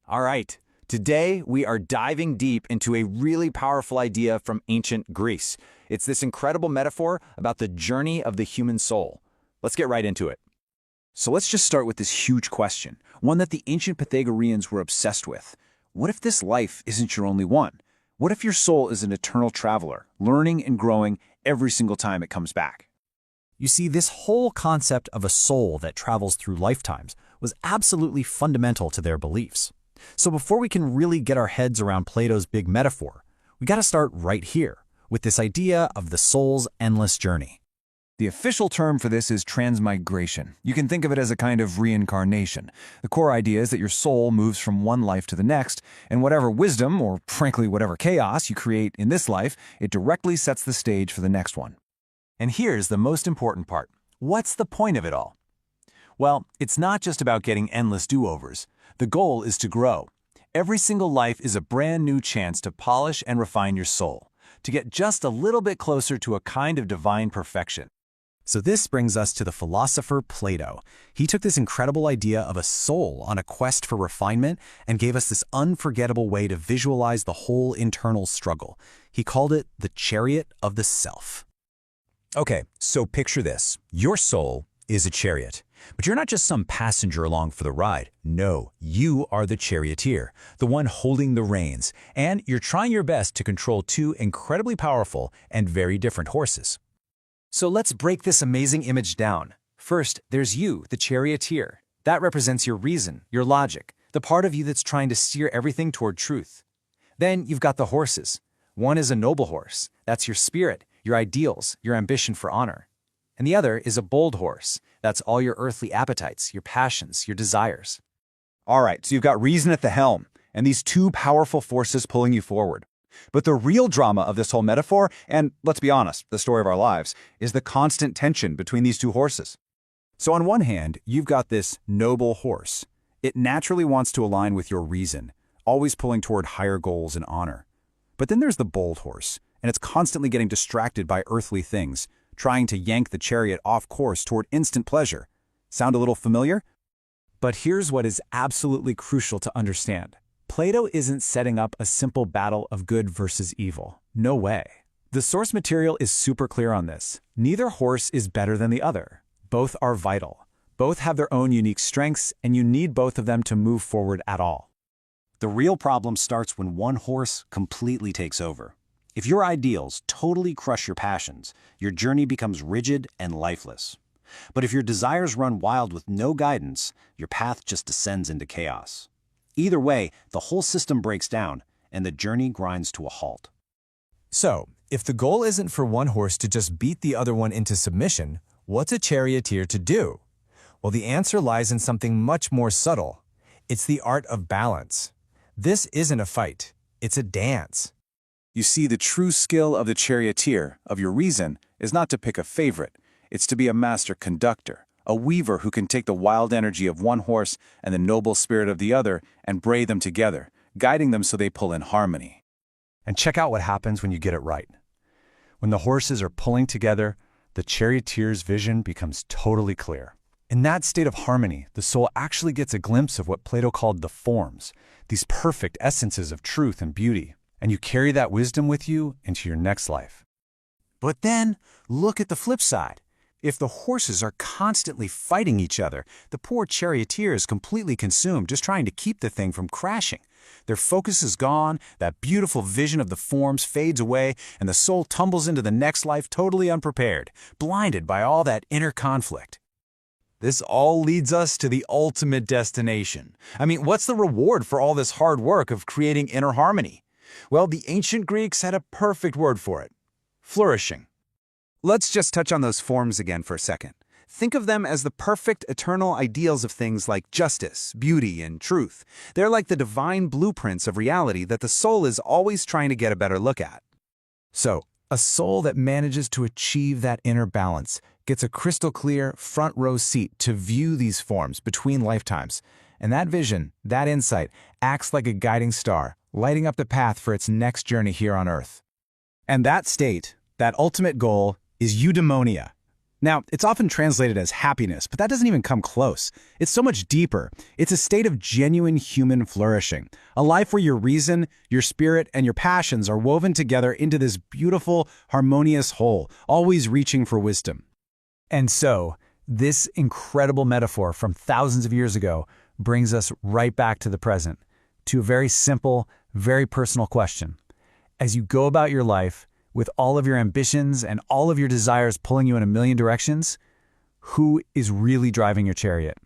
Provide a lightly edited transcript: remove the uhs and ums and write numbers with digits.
All right, today we are diving deep into a really powerful idea from ancient Greece. It's this incredible metaphor about the journey of the human soul. Let's get right into it. So let's just start with this huge question, one that the ancient Pythagoreans were obsessed with. What if this life isn't your only one? What if your soul is an eternal traveler, learning and growing every single time it comes back? You see, this whole concept of a soul that travels through lifetimes was absolutely fundamental to their beliefs. So before we can really get our heads around Plato's big metaphor, we got to start right here, with this idea of the soul's endless journey. The official term for this is transmigration. You can think of it as a kind of reincarnation. The core idea is that your soul moves from one life to the next, and whatever wisdom, or frankly whatever chaos you create in this life, it directly sets the stage for the next one. And here's the most important part. What's the point of it all? Well, it's not just about getting endless do-overs. The goal is to grow. Every single life is a brand new chance to polish and refine your soul, to get just a little bit closer to a kind of divine perfection. So this brings us to the philosopher Plato. He took this incredible idea of a soul on a quest for refinement and gave us this unforgettable way to visualize the whole internal struggle. He called it the chariot of the self. Okay, so picture this. Your soul is a chariot, but you're not just some passenger along for the ride. No, you are the charioteer, the one holding the reins, and you're trying your best to control two incredibly powerful and very different horses. So let's break this amazing image down. First, there's you, the charioteer. That represents your reason, your logic, the part of you that's trying to steer everything toward truth. Then you've got the horses. One is a noble horse. That's your spirit, your ideals, your ambition for honor. And the other is a bold horse. That's all your earthly appetites, your passions, your desires. All right, so you've got reason at the helm, and these two powerful forces pulling you forward. But the real drama of this whole metaphor, and let's be honest, the story of our lives, is the constant tension between these two horses. So on one hand, you've got this noble horse. It naturally wants to align with your reason, always pulling toward higher goals and honor. But then there's the bold horse, and it's constantly getting distracted by earthly things, trying to yank the chariot off course toward instant pleasure. Sound a little familiar? But here's what is absolutely crucial to understand. Plato isn't setting up a simple battle of good versus evil. No way. The source material is super clear on this. Neither horse is better than the other. Both are vital. Both have their own unique strengths, and you need both of them to move forward at all. The real problem starts when one horse completely takes over. If your ideals totally crush your passions, your journey becomes rigid and lifeless. But if your desires run wild with no guidance, your path just descends into chaos. Either way, the whole system breaks down, and the journey grinds to a halt. So, if the goal isn't for one horse to just beat the other one into submission, what's a charioteer to do? Well, the answer lies in something much more subtle. It's the art of balance. This isn't a fight. It's a dance. You see, the true skill of the charioteer, of your reason, is not to pick a favorite. It's to be a master conductor, a weaver who can take the wild energy of one horse and the noble spirit of the other and braid them together, guiding them so they pull in harmony. And check out what happens when you get it right. When the horses are pulling together, the charioteer's vision becomes totally clear. In that state of harmony, the soul actually gets a glimpse of what Plato called the forms, these perfect essences of truth and beauty. And you carry that wisdom with you into your next life. But then, look at the flip side. If the horses are constantly fighting each other, the poor charioteer is completely consumed just trying to keep the thing from crashing. Their focus is gone, that beautiful vision of the forms fades away, and the soul tumbles into the next life totally unprepared, blinded by all that inner conflict. This all leads us to the ultimate destination. I mean, what's the reward for all this hard work of creating inner harmony? Well, the ancient Greeks had a perfect word for it: flourishing. Let's just touch on those forms again for a second. Think of them as the perfect eternal ideals of things like justice, beauty, and truth. They're like the divine blueprints of reality that the soul is always trying to get a better look at. So, a soul that manages to achieve that inner balance gets a crystal clear front row seat to view these forms between lifetimes. And that vision, that insight, acts like a guiding star, lighting up the path for its next journey here on Earth. And that state, that ultimate goal, is eudaimonia. Now, it's often translated as happiness, but that doesn't even come close. It's so much deeper. It's a state of genuine human flourishing, a life where your reason, your spirit, and your passions are woven together into this beautiful, harmonious whole, always reaching for wisdom. And so, this incredible metaphor from thousands of years ago brings us right back to the present, to a very simple, very personal question. As you go about your life, with all of your ambitions and all of your desires pulling you in a million directions, who is really driving your chariot?